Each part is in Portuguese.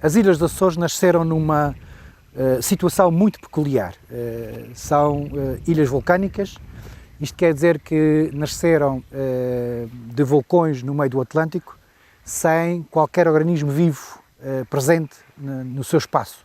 As Ilhas dos Açores nasceram numa situação muito peculiar. São ilhas vulcânicas, isto quer dizer que nasceram de vulcões no meio do Atlântico, sem qualquer organismo vivo presente no seu espaço.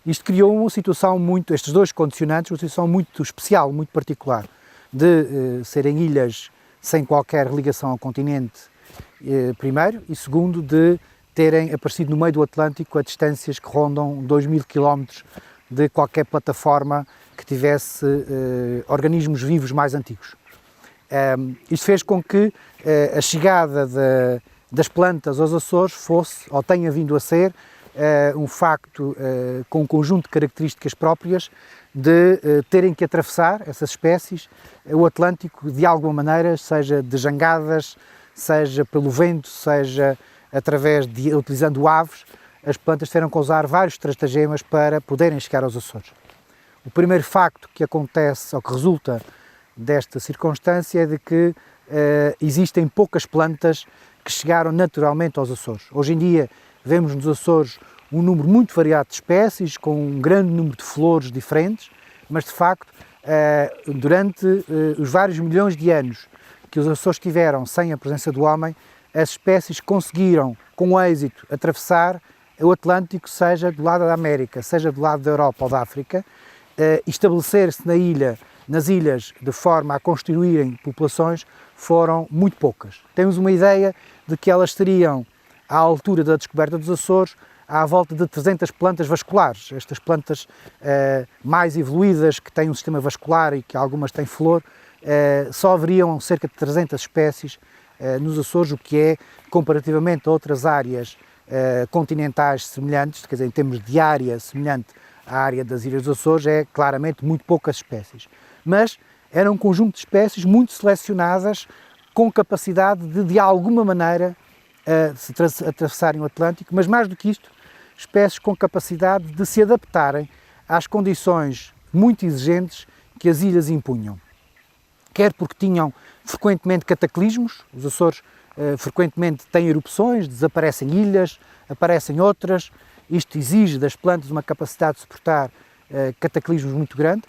Isto criou uma situação estes dois condicionantes, uma situação muito especial, muito particular, de serem ilhas sem qualquer ligação ao continente, primeiro, e segundo, de terem aparecido no meio do Atlântico a distâncias que rondam 2000 km de qualquer plataforma que tivesse organismos vivos mais antigos. Isto fez com que a chegada das plantas aos Açores fosse, ou tenha vindo a ser, um facto com um conjunto de características próprias de terem que atravessar essas espécies o Atlântico de alguma maneira, seja de jangadas, seja pelo vento, seja utilizando aves. As plantas tiveram que usar vários estratagemas para poderem chegar aos Açores. O primeiro facto que acontece, ou que resulta desta circunstância, é de que existem poucas plantas que chegaram naturalmente aos Açores. Hoje em dia vemos nos Açores um número muito variado de espécies, com um grande número de flores diferentes, mas de facto, durante os vários milhões de anos que os Açores tiveram sem a presença do homem, as espécies conseguiram, com êxito, atravessar o Atlântico, seja do lado da América, seja do lado da Europa ou da África, estabelecer-se nas ilhas de forma a constituírem populações, foram muito poucas. Temos uma ideia de que elas teriam, à altura da descoberta dos Açores, à volta de 300 plantas vasculares. Estas plantas mais evoluídas, que têm um sistema vascular e que algumas têm flor, só haveriam cerca de 300 espécies nos Açores, o que é, comparativamente a outras áreas continentais semelhantes, quer dizer, em termos de área semelhante à área das Ilhas dos Açores, é claramente muito poucas espécies. Mas era um conjunto de espécies muito selecionadas, com capacidade de alguma maneira, se atravessarem o Atlântico, mas mais do que isto, espécies com capacidade de se adaptarem às condições muito exigentes que as ilhas impunham. Quer porque tinham frequentemente cataclismos, os Açores frequentemente têm erupções, desaparecem ilhas, aparecem outras, isto exige das plantas uma capacidade de suportar cataclismos muito grande,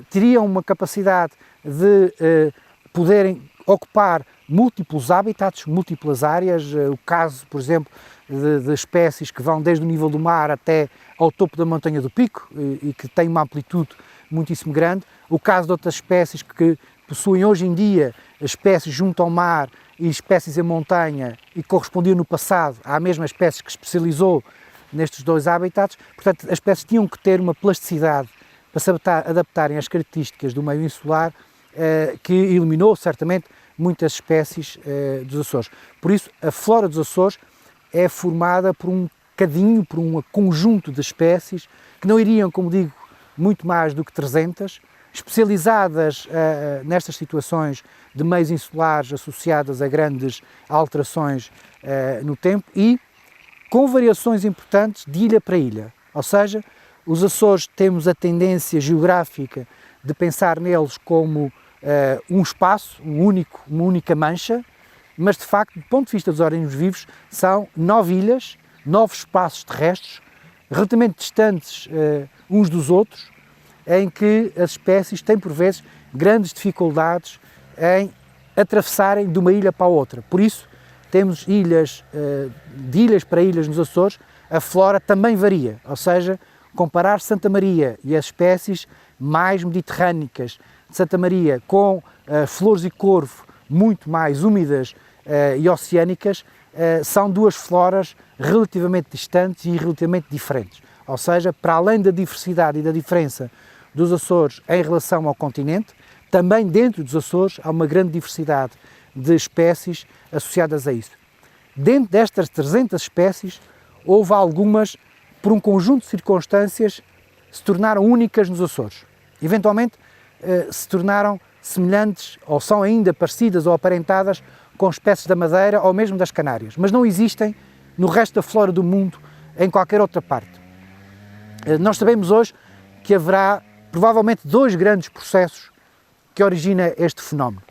teriam uma capacidade de poderem ocupar múltiplos hábitats, múltiplas áreas, o caso, por exemplo, de espécies que vão desde o nível do mar até ao topo da montanha do Pico e que têm uma amplitude muitíssimo grande, o caso de outras espécies que possuem hoje em dia espécies junto ao mar e espécies em montanha e correspondiam no passado à mesma espécie que especializou nestes dois hábitats. Portanto, as espécies tinham que ter uma plasticidade para se adaptarem às características do meio insular que eliminou certamente muitas espécies dos Açores. Por isso, a flora dos Açores é formada por um conjunto de espécies que não iriam, como digo, muito mais do que 300, especializadas nestas situações de meios insulares associadas a grandes alterações no tempo e com variações importantes de ilha para ilha. Ou seja, os Açores temos a tendência geográfica de pensar neles como um espaço, uma única mancha, mas de facto, do ponto de vista dos organismos vivos, são 9 ilhas, 9 espaços terrestres, relativamente distantes uns dos outros, em que as espécies têm, por vezes, grandes dificuldades em atravessarem de uma ilha para a outra. Por isso, temos ilhas, de ilhas para ilhas nos Açores, a flora também varia, ou seja, comparar Santa Maria e as espécies mais mediterrâneas de Santa Maria com flores e corvo muito mais úmidas e oceânicas, são duas floras relativamente distantes e relativamente diferentes. Ou seja, para além da diversidade e da diferença dos Açores em relação ao continente, também dentro dos Açores há uma grande diversidade de espécies associadas a isso. Dentro destas 300 espécies, houve algumas, por um conjunto de circunstâncias, se tornaram únicas nos Açores. Eventualmente, se tornaram semelhantes, ou são ainda parecidas ou aparentadas com espécies da Madeira ou mesmo das Canárias, mas não existem no resto da flora do mundo, em qualquer outra parte. Nós sabemos hoje que haverá provavelmente 2 grandes processos que originam este fenómeno.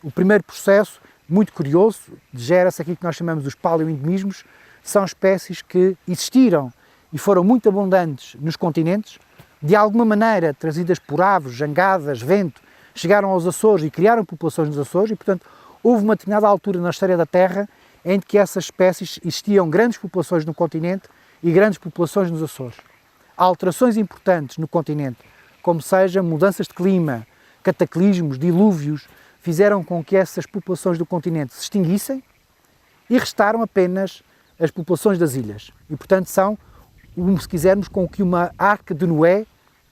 O primeiro processo, muito curioso, gera-se aqui que nós chamamos dos paleoendemismos, são espécies que existiram e foram muito abundantes nos continentes, de alguma maneira trazidas por aves, jangadas, vento, chegaram aos Açores e criaram populações nos Açores e, portanto, houve uma determinada altura na história da Terra em que essas espécies existiam grandes populações no continente e grandes populações nos Açores. Há alterações importantes no continente, como seja mudanças de clima, cataclismos, dilúvios, fizeram com que essas populações do continente se extinguissem e restaram apenas as populações das ilhas. E, portanto, são, se quisermos, com que uma arca de Noé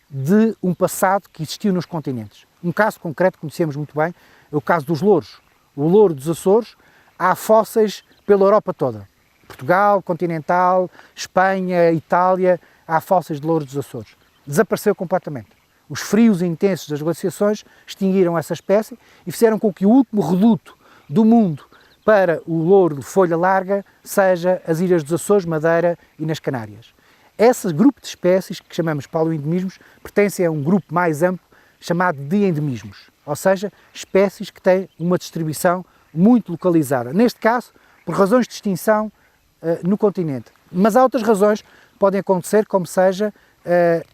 de um passado que existiu nos continentes. Um caso concreto que conhecemos muito bem é o caso dos louros. O louro dos Açores, há fósseis pela Europa toda. Portugal, continental, Espanha, Itália, há fósseis de louro dos Açores. Desapareceu completamente. Os frios intensos das glaciações extinguiram essa espécie e fizeram com que o último reduto do mundo para o louro de folha larga seja as Ilhas dos Açores, Madeira e nas Canárias. Esse grupo de espécies, que chamamos paleoendemismos, pertencem a um grupo mais amplo chamado de endemismos, ou seja, espécies que têm uma distribuição muito localizada. Neste caso, por razões de extinção no continente. Mas há outras razões que podem acontecer, como seja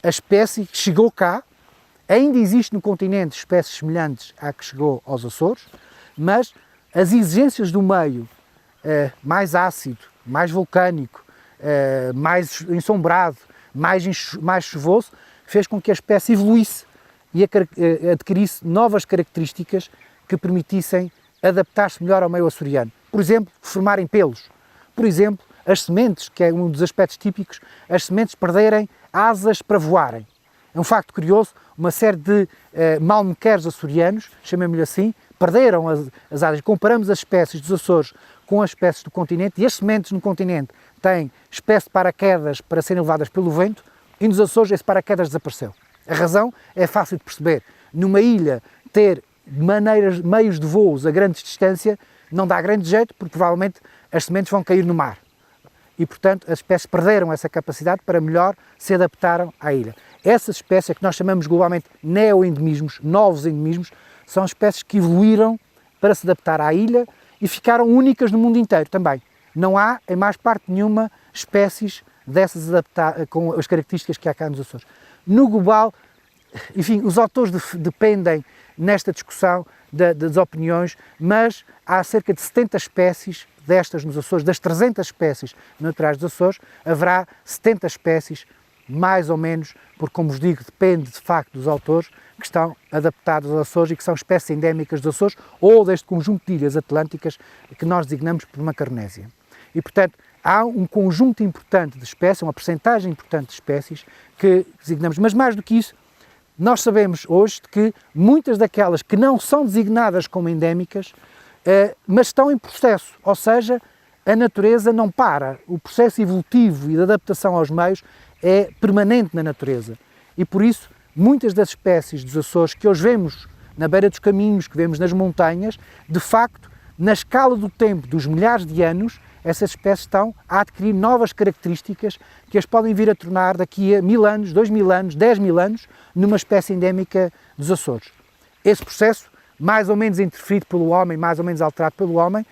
a espécie que chegou cá. Ainda existe no continente espécies semelhantes à que chegou aos Açores, mas as exigências do meio mais ácido, mais vulcânico, mais ensombrado, mais chuvoso, fez com que a espécie evoluísse e adquirisse novas características que permitissem adaptar-se melhor ao meio açoriano. Por exemplo, formarem pelos. Por exemplo, as sementes, que é um dos aspectos típicos, as sementes perderem asas para voarem. É um facto curioso, uma série de malmequeres açorianos, chamemos-lhe assim, perderam as asas. Comparamos as espécies dos Açores com as espécies do continente e as sementes no continente têm espécie de paraquedas para serem levadas pelo vento e nos Açores esse paraquedas desapareceu. A razão é fácil de perceber. Numa ilha ter meios de voos a grande distância não dá grande jeito porque provavelmente as sementes vão cair no mar. E, portanto, as espécies perderam essa capacidade para melhor se adaptaram à ilha. Essas espécies que nós chamamos globalmente neoendemismos, novos endemismos, são espécies que evoluíram para se adaptar à ilha e ficaram únicas no mundo inteiro também. Não há, em mais parte nenhuma, espécies dessas com as características que há cá nos Açores. No global, enfim, os autores dependem nesta discussão das opiniões, mas há cerca de 70 espécies destas nos Açores, das 300 espécies naturais dos Açores, haverá 70 espécies, mais ou menos, porque, como vos digo, depende de facto dos autores, que estão adaptados aos Açores e que são espécies endémicas dos Açores ou deste conjunto de ilhas atlânticas que nós designamos por Macaronésia. E, portanto, há um conjunto importante de espécies, uma percentagem importante de espécies que designamos, mas mais do que isso, nós sabemos hoje que muitas daquelas que não são designadas como endémicas, mas estão em processo, ou seja, a natureza não para, o processo evolutivo e de adaptação aos meios é permanente na natureza e por isso muitas das espécies dos Açores que hoje vemos na beira dos caminhos, que vemos nas montanhas, de facto, na escala do tempo dos milhares de anos, essas espécies estão a adquirir novas características que as podem vir a tornar daqui a 1000 anos, 2000 anos, 10.000 anos, numa espécie endémica dos Açores. Esse processo, mais ou menos interferido pelo homem, mais ou menos alterado pelo homem,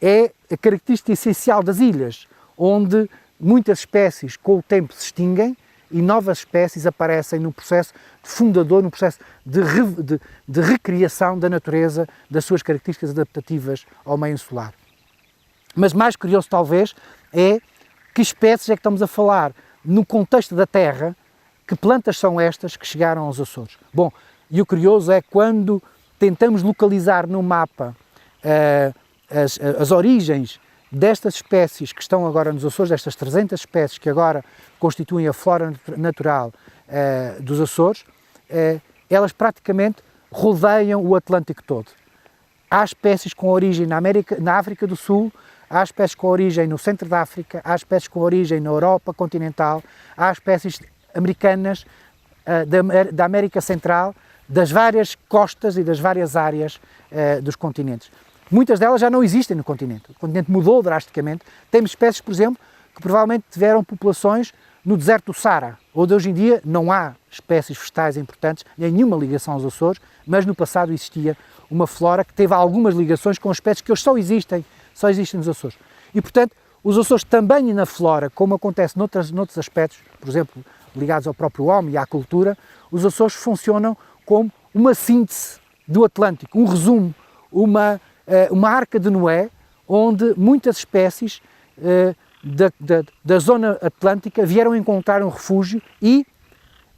é a característica essencial das ilhas, onde muitas espécies com o tempo se extinguem e novas espécies aparecem num processo fundador, num processo de recriação da natureza, das suas características adaptativas ao meio insular. Mas mais curioso talvez é que espécies é que estamos a falar no contexto da Terra, que plantas são estas que chegaram aos Açores. Bom, e o curioso é quando tentamos localizar no mapa as origens destas espécies que estão agora nos Açores, destas 300 espécies que agora constituem a flora natural dos Açores, elas praticamente rodeiam o Atlântico todo. Há espécies com origem na África do Sul, há espécies com origem no centro da África, há espécies com origem na Europa continental, há espécies americanas da América Central, das várias costas e das várias áreas dos continentes. Muitas delas já não existem no continente. O continente mudou drasticamente. Temos espécies, por exemplo, que provavelmente tiveram populações no deserto do Saara, onde hoje em dia não há espécies vegetais importantes, nem nenhuma ligação aos Açores, mas no passado existia uma flora que teve algumas ligações com espécies que hoje só existem nos Açores. E, portanto, Os Açores também na flora, como acontece noutros aspectos, por exemplo, ligados ao próprio homem e à cultura, os Açores funcionam como uma síntese do Atlântico, um resumo, uma arca de Noé, onde muitas espécies da zona atlântica vieram encontrar um refúgio, e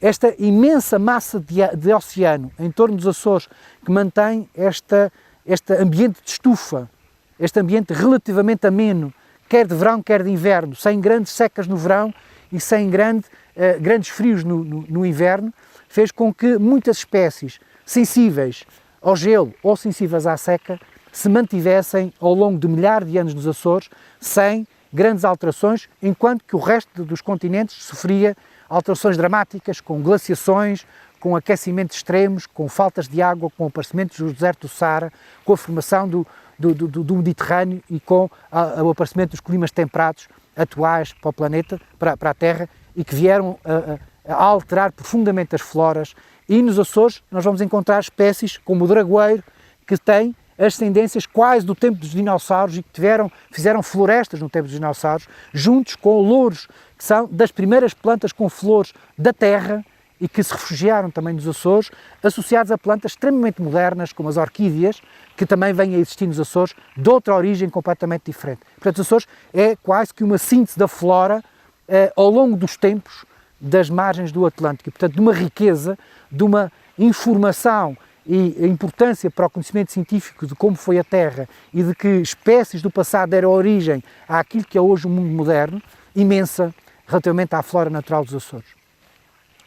esta imensa massa de oceano em torno dos Açores, que mantém este ambiente de estufa, este ambiente relativamente ameno, quer de verão, quer de inverno, sem grandes secas no verão e sem grandes frios no inverno, fez com que muitas espécies sensíveis ao gelo ou sensíveis à seca se mantivessem ao longo de milhares de anos nos Açores sem grandes alterações, enquanto que o resto dos continentes sofria alterações dramáticas, com glaciações, com aquecimentos extremos, com faltas de água, com o aparecimento do deserto do Saara, com a formação do Mediterrâneo e com o aparecimento dos climas temperados atuais para o planeta, para a Terra, e que vieram a alterar profundamente as floras. E nos Açores nós vamos encontrar espécies como o dragoeiro, que tem ascendências quase do tempo dos dinossauros e que fizeram florestas no tempo dos dinossauros, juntos com louros, que são das primeiras plantas com flores da Terra e que se refugiaram também nos Açores, associados a plantas extremamente modernas, como as orquídeas, que também vêm a existir nos Açores, de outra origem completamente diferente. Portanto, os Açores é quase que uma síntese da flora ao longo dos tempos das margens do Atlântico, e, portanto, de uma riqueza, de uma informação e a importância para o conhecimento científico de como foi a Terra e de que espécies do passado deram origem àquilo que é hoje o mundo moderno, imensa relativamente à flora natural dos Açores.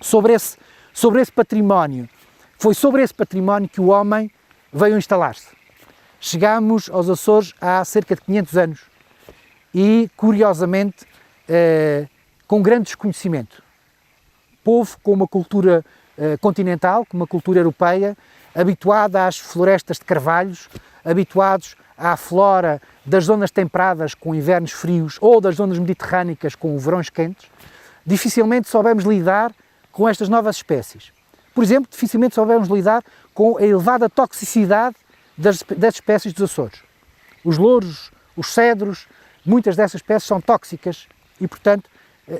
Sobre esse património, foi sobre esse património que o homem veio instalar-se. Chegámos aos Açores há cerca de 500 anos e, curiosamente, com grande desconhecimento. Povo com uma cultura continental, com uma cultura europeia, habituada às florestas de carvalhos, habituados à flora das zonas temperadas com invernos frios ou das zonas mediterrânicas com verões quentes, dificilmente soubemos lidar com estas novas espécies. Por exemplo, dificilmente soubemos lidar com a elevada toxicidade das espécies dos Açores. Os louros, os cedros, muitas dessas espécies são tóxicas e, portanto,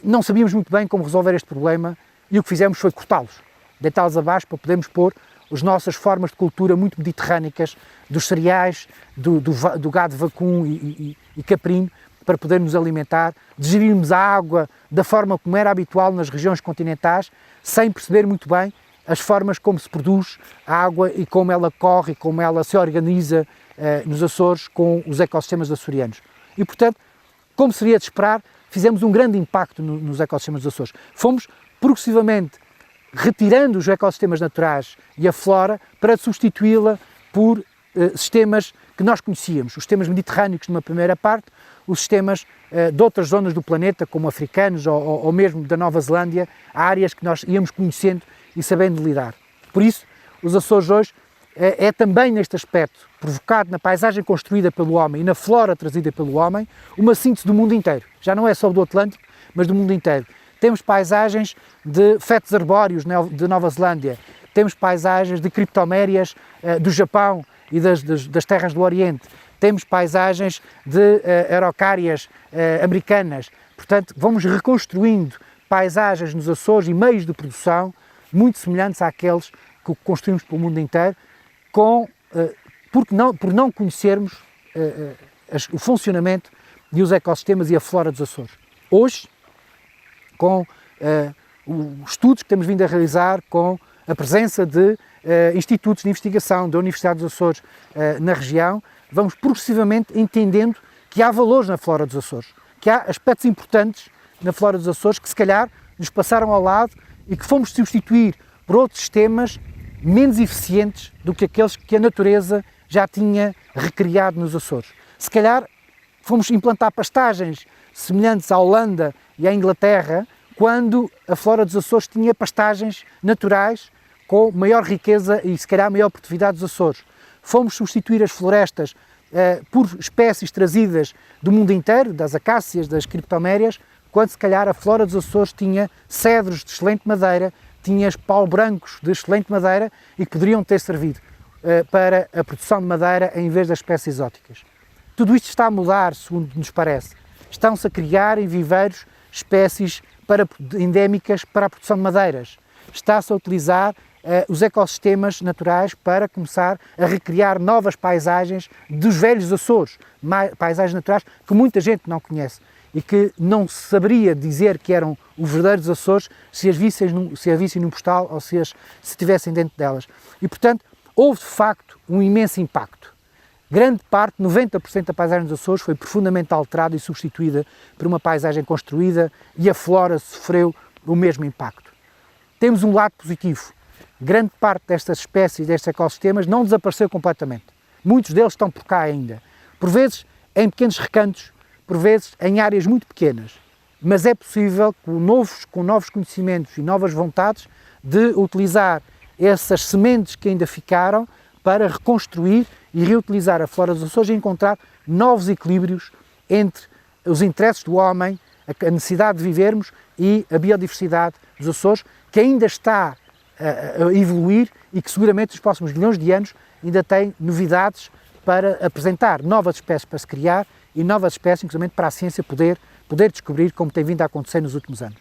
não sabíamos muito bem como resolver este problema, e o que fizemos foi cortá-los, deitá-los abaixo para podermos pôr as nossas formas de cultura muito mediterrânicas, dos cereais, do gado vacum e caprino, para podermos alimentar, digerirmos a água da forma como era habitual nas regiões continentais, sem perceber muito bem as formas como se produz a água e como ela corre e como ela se organiza nos Açores com os ecossistemas açorianos. E, portanto, como seria de esperar, fizemos um grande impacto nos ecossistemas dos Açores. Fomos progressivamente retirando os ecossistemas naturais e a flora para substituí-la por sistemas que nós conhecíamos, os sistemas mediterrâneos numa primeira parte, os sistemas de outras zonas do planeta, como africanos ou mesmo da Nova Zelândia, áreas que nós íamos conhecendo e sabendo lidar. Por isso, os Açores hoje é também neste aspecto, provocado na paisagem construída pelo homem e na flora trazida pelo homem, uma síntese do mundo inteiro. Já não é só do Atlântico, mas do mundo inteiro. Temos paisagens de fetos arbóreos de Nova Zelândia, temos paisagens de criptomérias do Japão e das terras do Oriente, temos paisagens de araucárias americanas. Portanto, vamos reconstruindo paisagens nos Açores e meios de produção muito semelhantes àqueles que construímos pelo mundo inteiro, por não conhecermos o funcionamento e os ecossistemas e a flora dos Açores. Hoje, com os estudos que temos vindo a realizar, com a presença de institutos de investigação da Universidade dos Açores na região, vamos progressivamente entendendo que há valores na flora dos Açores, que há aspectos importantes na flora dos Açores que se calhar nos passaram ao lado e que fomos substituir por outros sistemas menos eficientes do que aqueles que a natureza já tinha recriado nos Açores. Se calhar fomos implantar pastagens semelhantes à Holanda e à Inglaterra, quando a flora dos Açores tinha pastagens naturais com maior riqueza e se calhar maior produtividade dos Açores. Fomos substituir as florestas por espécies trazidas do mundo inteiro, das acácias, das criptomérias, quando se calhar a flora dos Açores tinha cedros de excelente madeira, tinha pau-brancos de excelente madeira e que poderiam ter servido para a produção de madeira em vez das espécies exóticas. Tudo isto está a mudar, segundo nos parece, estão-se a criar em viveiros espécies endémicas para a produção de madeiras. Está-se a utilizar os ecossistemas naturais para começar a recriar novas paisagens dos velhos Açores, paisagens naturais que muita gente não conhece e que não saberia dizer que eram os verdadeiros Açores se as vissem num postal ou se estivessem dentro delas. E, portanto, houve de facto um imenso impacto. Grande parte, 90% da paisagem dos Açores foi profundamente alterada e substituída por uma paisagem construída e a flora sofreu o mesmo impacto. Temos um lado positivo. Grande parte destas espécies, destes ecossistemas, não desapareceu completamente. Muitos deles estão por cá ainda. Por vezes em pequenos recantos, por vezes em áreas muito pequenas. Mas é possível, com novos conhecimentos e novas vontades, de utilizar essas sementes que ainda ficaram para reconstruir e reutilizar a flora dos Açores e encontrar novos equilíbrios entre os interesses do homem, a necessidade de vivermos e a biodiversidade dos Açores, que ainda está a evoluir e que seguramente nos próximos milhões de anos ainda tem novidades para apresentar, novas espécies para se criar e novas espécies, inclusive, para a ciência poder descobrir, como tem vindo a acontecer nos últimos anos.